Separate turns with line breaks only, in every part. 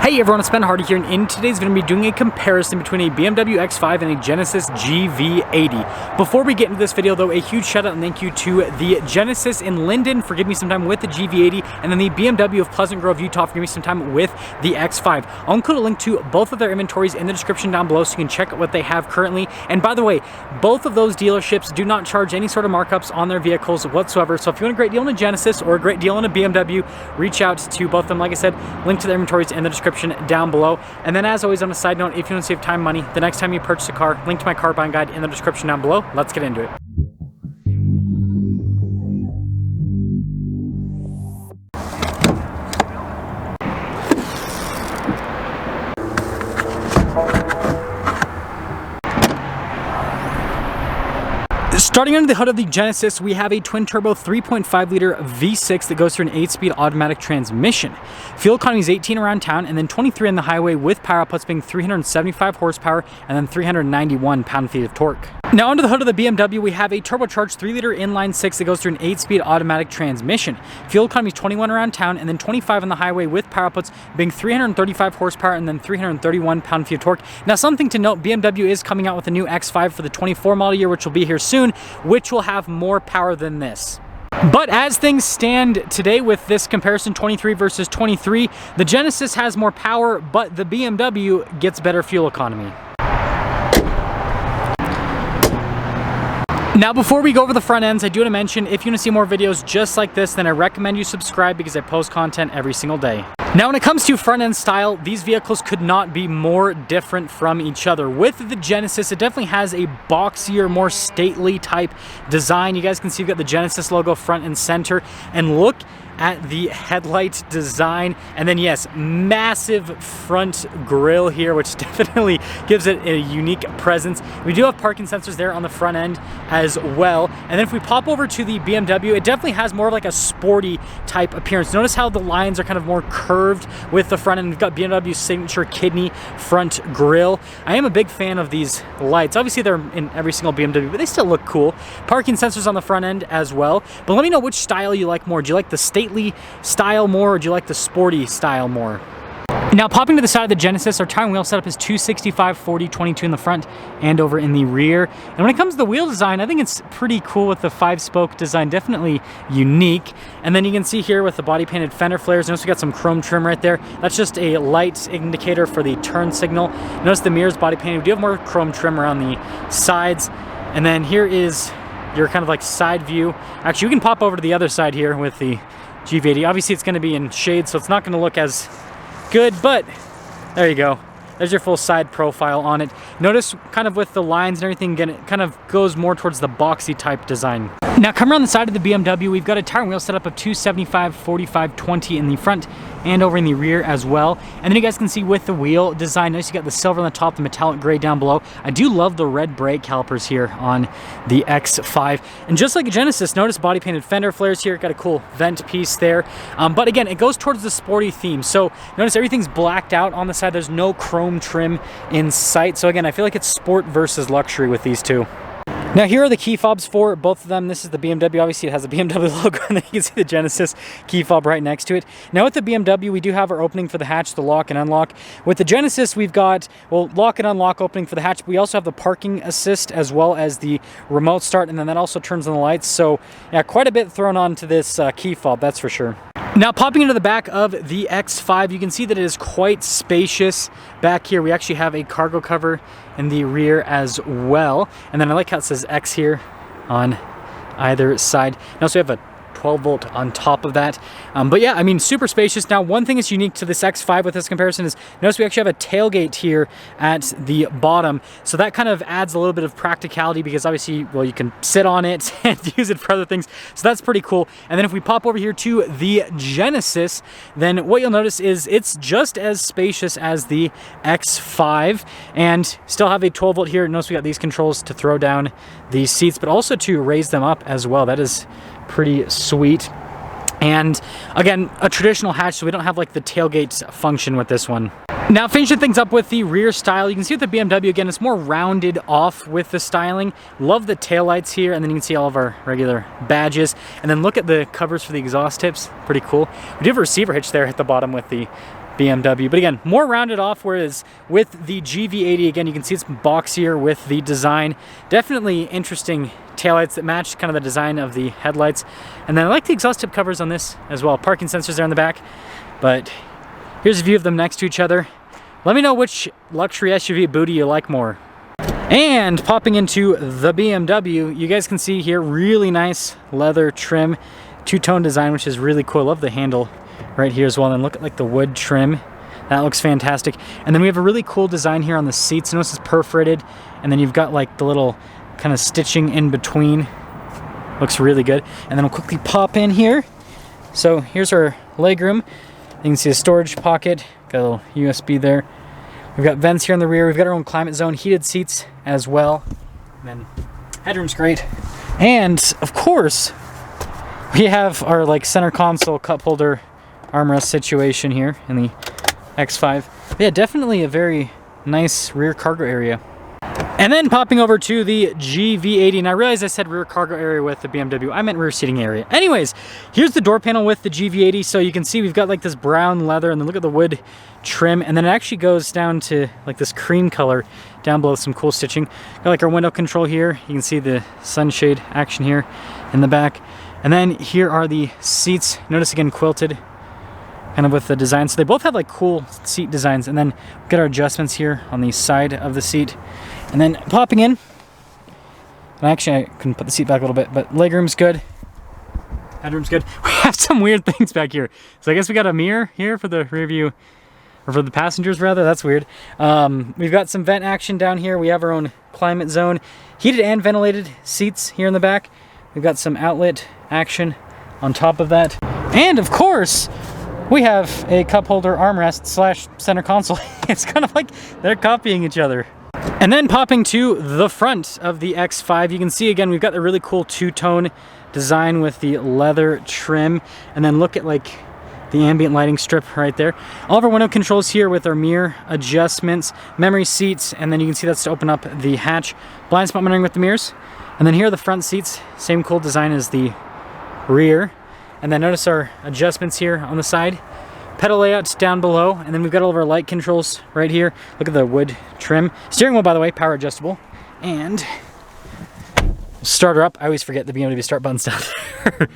Hey everyone, it's Ben Hardy here, and in today's video, I'm going to be doing a comparison between a BMW X5 and a Genesis GV80. Before we get into this video though, a huge shout out and thank you to the Genesis in Linden for giving me some time with the GV80, and then the BMW of Pleasant Grove, Utah for giving me some time with the X5. I'll include a link to both of their inventories in the description down below so you can check out what they have currently. And by the way, both of those dealerships do not charge any sort of markups on their vehicles whatsoever. So if you want a great deal on a Genesis or a great deal on a BMW, reach out to both of them. Like I said, link to their inventories in the description down below. And then as always, on a side note, if you want to save time, money, the next time you purchase a car, link to my car buying guide in the description down below. Let's get into it. Starting under the hood of the Genesis, we have a twin-turbo 3.5-liter V6 that goes through an 8-speed automatic transmission. Fuel economy is 18 around town, and then 23 on the highway, with power outputs being 375 horsepower and then 391 pound-feet of torque. Now under the hood of the BMW, we have a turbocharged 3-liter inline-6 that goes through an 8-speed automatic transmission. Fuel economy is 21 around town, and then 25 on the highway, with power outputs being 335 horsepower and then 331 pound-feet of torque. Now something to note, BMW is coming out with a new X5 for the 24 model year, which will be here soon, which will have more power than this. But as things stand today with this comparison, 23 versus 23, the Genesis has more power, but the BMW gets better fuel economy. Now before we go over the front ends, I do want to mention, if you want to see more videos just like this, then I recommend you subscribe because I post content every single day. Now when it comes to front end style, these vehicles could not be more different from each other. With the Genesis, it definitely has a boxier, more stately type design. You guys can see you've got the Genesis logo front and center, and look at the headlight design, and then yes, massive front grille here, which definitely gives it a unique presence. We do have parking sensors there on the front end as well. And then if we pop over to the BMW, it definitely has more of like a sporty type appearance. Notice how the lines are kind of more curved with the front end. We've got BMW's signature kidney front grille. I am a big fan of these lights. Obviously they're in every single BMW, but they still look cool. Parking sensors on the front end as well. But let me know which style you like more. Do you like the stately style more, or do you like the sporty style more? Now popping to the side of the Genesis, our tire and wheel setup is 265, 40, 22 in the front and over in the rear. And when it comes to the wheel design, I think it's pretty cool with the 5-spoke design, definitely unique. And then you can see here with the body painted fender flares, notice we got some chrome trim right there. That's just a light indicator for the turn signal. Notice the mirrors body painted. We do have more chrome trim around the sides. And then here is your kind of like side view. Actually, we can pop over to the other side here with the GV80. Obviously it's going to be in shade, so it's not going to look as good, but there you go. There's your full side profile on it. Notice kind of with the lines and everything, again, it kind of goes more towards the boxy type design. Now come around the side of the BMW, we've got a tire and wheel setup of 275, 45, 20 in the front and over in the rear as well. And then you guys can see with the wheel design, notice you got the silver on the top, the metallic gray down below. I do love the red brake calipers here on the X5. And just like a Genesis, notice body painted fender flares here, got a cool vent piece there. But again, it goes towards the sporty theme. So notice everything's blacked out on the side. There's no chrome trim in sight. So again, I feel like it's sport versus luxury with these two. Now here are the key fobs for both of them. This is the BMW, obviously it has a BMW logo, and then you can see the Genesis key fob right next to it. Now with the BMW, we do have our opening for the hatch, the lock and unlock. With the Genesis, we've got, well, lock and unlock opening for the hatch, but we also have the parking assist as well as the remote start, and then that also turns on the lights. So yeah, quite a bit thrown onto this key fob, that's for sure. Now popping into the back of the X5, you can see that it is quite spacious. Back here we actually have a cargo cover in the rear as well. And then I like how it says X here on either side. Now so we have a 12-volt on top of that. But yeah, I mean, super spacious. Now, one thing that's unique to this X5 with this comparison is, notice we actually have a tailgate here at the bottom. So that kind of adds a little bit of practicality because obviously, well, you can sit on it and use it for other things. So that's pretty cool. And then if we pop over here to the Genesis, then what you'll notice is it's just as spacious as the X5 and still have a 12-volt here. Notice we got these controls to throw down these seats, but also to raise them up as well. That is pretty sweet. And again, a traditional hatch, so we don't have like the tailgate function with this one. Now finishing things up with the rear style, you can see with the BMW, again, it's more rounded off with the styling. Love the taillights here, and then you can see all of our regular badges. And then look at the covers for the exhaust tips, pretty cool. We do have a receiver hitch there at the bottom with the BMW. But again, more rounded off, whereas with the GV80, again, you can see it's boxier with the design. Definitely interesting taillights that match kind of the design of the headlights. And then I like the exhaust tip covers on this as well. Parking sensors there in the back. But here's a view of them next to each other. Let me know which luxury SUV booty you like more. And popping into the BMW, you guys can see here, really nice leather trim, two-tone design, which is really cool. I love the handle right here as well. And look at like the wood trim. That looks fantastic. And then we have a really cool design here on the seats. Notice it's perforated. And then you've got like the little kind of stitching in between. Looks really good. And then we'll quickly pop in here. So here's our legroom. You can see a storage pocket. Got a little USB there. We've got vents here in the rear. We've got our own climate zone, heated seats as well. And then headroom's great. And of course, we have our like center console cup holder armrest situation here in the X5. But yeah, definitely a very nice rear cargo area. And then popping over to the GV80, and I realized I said rear cargo area with the BMW. I meant rear seating area. Anyways, here's the door panel with the GV80. So you can see we've got like this brown leather, and then look at the wood trim, and then it actually goes down to like this cream color down below, some cool stitching. Got like our window control here. You can see the sunshade action here in the back. And then here are the seats. Notice again, quilted kind of with the design. So they both have like cool seat designs. And then we've got our adjustments here on the side of the seat. And then popping in, and actually I can put the seat back a little bit, but legroom's good, headroom's good. We have some weird things back here. So I guess we got a mirror here for the rear view, or for the passengers rather, that's weird. We've got some vent action down here. We have our own climate zone, heated and ventilated seats here in the back. We've got some outlet action on top of that. And of course, we have a cup holder armrest slash center console. It's kind of like they're copying each other. And then popping to the front of the X5, you can see again, we've got the really cool two-tone design with the leather trim. And then look at like the ambient lighting strip right there. All of our window controls here with our mirror adjustments, memory seats, and then you can see that's to open up the hatch. Blind spot monitoring with the mirrors. And then here are the front seats, same cool design as the rear. And then notice our adjustments here on the side. Pedal layouts down below, and then we've got all of our light controls right here. Look at the wood trim. Steering wheel, by the way, power adjustable. And start her up. I always forget the BMW start button's down there.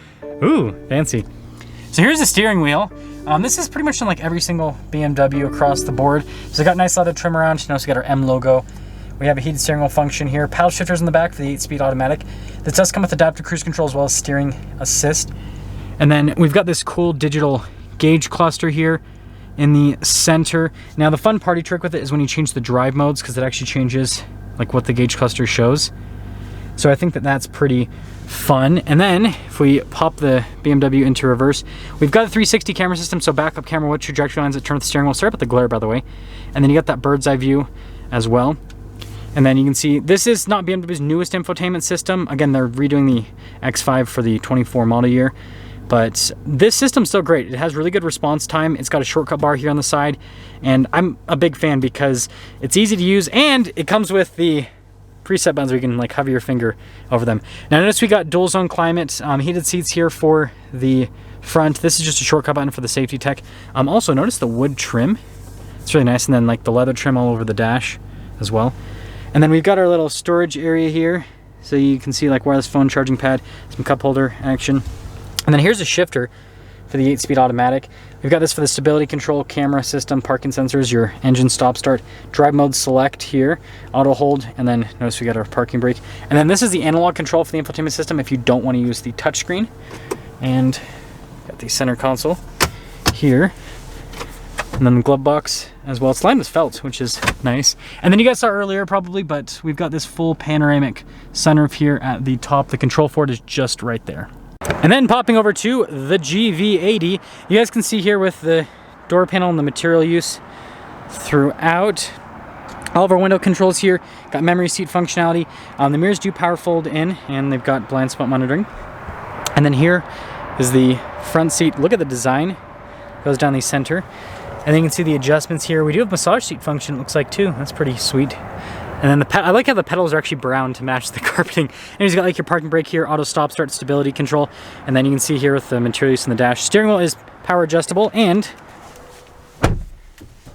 Ooh, fancy. So here's the steering wheel. This is pretty much on like every single BMW across the board. So we got nice leather trim around. Notice we got our M logo. We have a heated steering wheel function here. Paddle shifters in the back for the 8-speed automatic. This does come with adaptive cruise control as well as steering assist. And then we've got this cool digital gauge cluster here in the center. Now the fun party trick with it is when you change the drive modes, because it actually changes like what the gauge cluster shows. So I think that that's pretty fun. And then if we pop the BMW into reverse, we've got a 360 camera system, so backup camera with trajectory lines that turn with the steering wheel. Sorry about the glare, by the way. And then you got that bird's eye view as well. And then you can see this is not BMW's newest infotainment system. Again, they're redoing the X5 for the 24 model year. But this system's still great. It has really good response time. It's got a shortcut bar here on the side. And I'm a big fan because it's easy to use and it comes with the preset buttons where you can like hover your finger over them. Now notice we got dual zone climate, heated seats here for the front. This is just a shortcut button for the safety tech. Also notice the wood trim. It's really nice. And then like the leather trim all over the dash as well. And then we've got our little storage area here. So you can see like wireless phone charging pad, some cup holder action. And then here's a shifter for the 8-speed automatic. We've got this for the stability control, camera system, parking sensors, your engine stop start, drive mode select here, auto hold, and then notice we got our parking brake. And then this is the analog control for the infotainment system if you don't want to use the touchscreen. And got the center console here. And then the glove box as well. It's lined with felt, which is nice. And then you guys saw earlier probably, but we've got this full panoramic sunroof here at the top. The control for it is just right there. And then popping over to the GV80, you guys can see here with the door panel and the material use throughout. All of our window controls here, got memory seat functionality. The mirrors do power fold in and they've got blind spot monitoring. And then here is the front seat. Look at the design, goes down the center. And then you can see the adjustments here. We do have massage seat function, it looks like too. That's pretty sweet. And then I like how the pedals are actually brown to match the carpeting. And you've got like your parking brake here, auto stop start, stability control. And then you can see here with the material use in the dash. Steering wheel is power adjustable and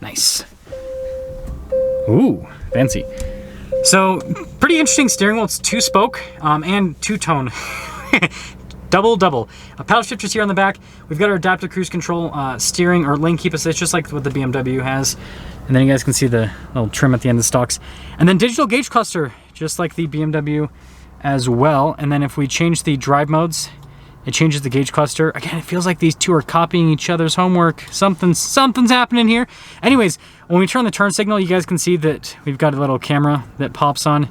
Nice. Ooh, fancy. So, pretty interesting steering wheel. It's 2-spoke and 2-tone. Double. Paddle shifters here on the back. We've got our adaptive cruise control, steering or lane keep assist, just like what the BMW has. And then you guys can see the little trim at the end of the stalks. And then digital gauge cluster, just like the BMW as well. And then if we change the drive modes, it changes the gauge cluster. Again, it feels like these two are copying each other's homework. Something's happening here. Anyways, when we turn the turn signal, you guys can see that we've got a little camera that pops on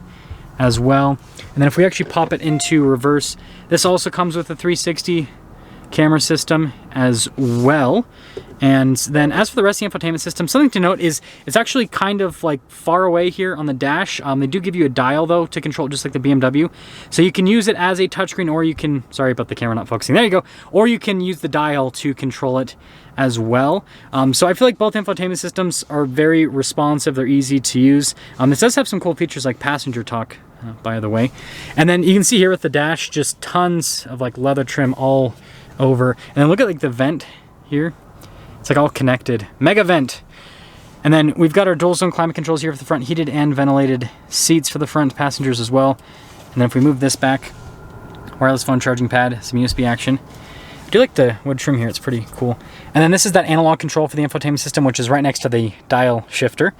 as well. And then if we actually pop it into reverse, this also comes with a 360 camera system as well. And then as for the rest of the infotainment system, something to note is it's actually kind of like far away here on the dash. They do give you a dial though to control, just like the BMW. So you can use it as a touchscreen, or you can, sorry about the camera not focusing, there you go. Or you can use the dial to control it as well. So I feel like both infotainment systems are very responsive. They're easy to use. This does have some cool features like passenger talk, by the way. And then you can see here with the dash, just tons of like leather trim all over. And then look at like the vent here. It's like all connected. Mega vent. And then we've got our dual zone climate controls here for the front, heated and ventilated seats for the front passengers as well. And then if we move this back, wireless phone charging pad, some USB action. I do like the wood trim here, it's pretty cool. And then this is that analog control for the infotainment system, which is right next to the dial shifter.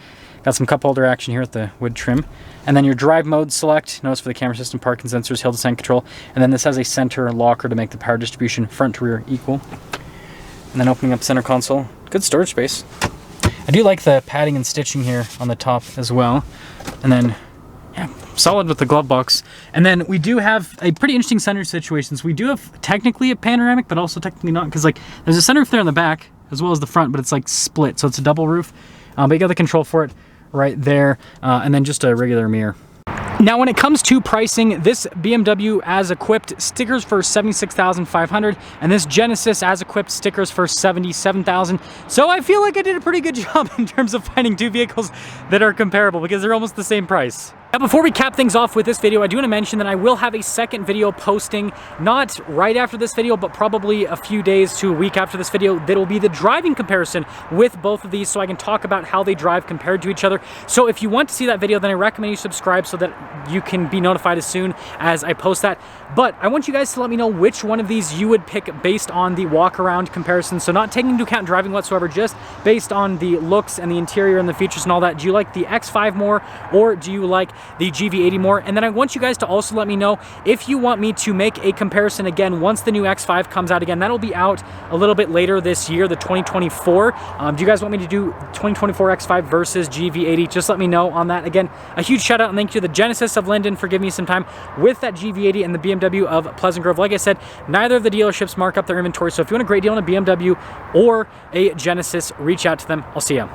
Got some cup holder action here with the wood trim. And then your drive mode select, notice for the camera system, parking sensors, hill descent control. And then this has a center locker to make the power distribution front to rear equal. And then opening up center console, good storage space. I do like the padding and stitching here on the top as well. And then, yeah, solid with the glove box. And then we do have a pretty interesting center situation. So we do have technically a panoramic, but also technically not, because like there's a sunroof there on the back as well as the front, but it's like split, so it's a double roof. But you got the control for it right there, and then just a regular mirror. Now, when it comes to pricing, this BMW as equipped stickers for $76,500, and this Genesis as equipped stickers for $77,000. So I feel like I did a pretty good job in terms of finding two vehicles that are comparable, because they're almost the same price. Now, before we cap things off with this video, I do want to mention that I will have a second video posting, not right after this video, but probably a few days to a week after this video, that will be the driving comparison with both of these, so I can talk about how they drive compared to each other. So if you want to see that video, then I recommend you subscribe so that you can be notified as soon as I post that. But I want you guys to let me know which one of these you would pick based on the walk-around comparison. So not taking into account driving whatsoever, just based on the looks and the interior and the features and all that. Do you like the X5 more, or do you like the GV80 more? And then I want you guys to also let me know if you want me to make a comparison again once the new X5 comes out again. That'll be out a little bit later this year, the 2024. Do you guys want me to do 2024 X5 versus GV80? Just let me know on that. Again, a huge shout out and thank you to the Genesis of Linden for giving me some time with that GV80 and the BMW of Pleasant Grove. Like I said, neither of the dealerships mark up their inventory, so if you want a great deal on a BMW or a Genesis, reach out to them. I'll see ya.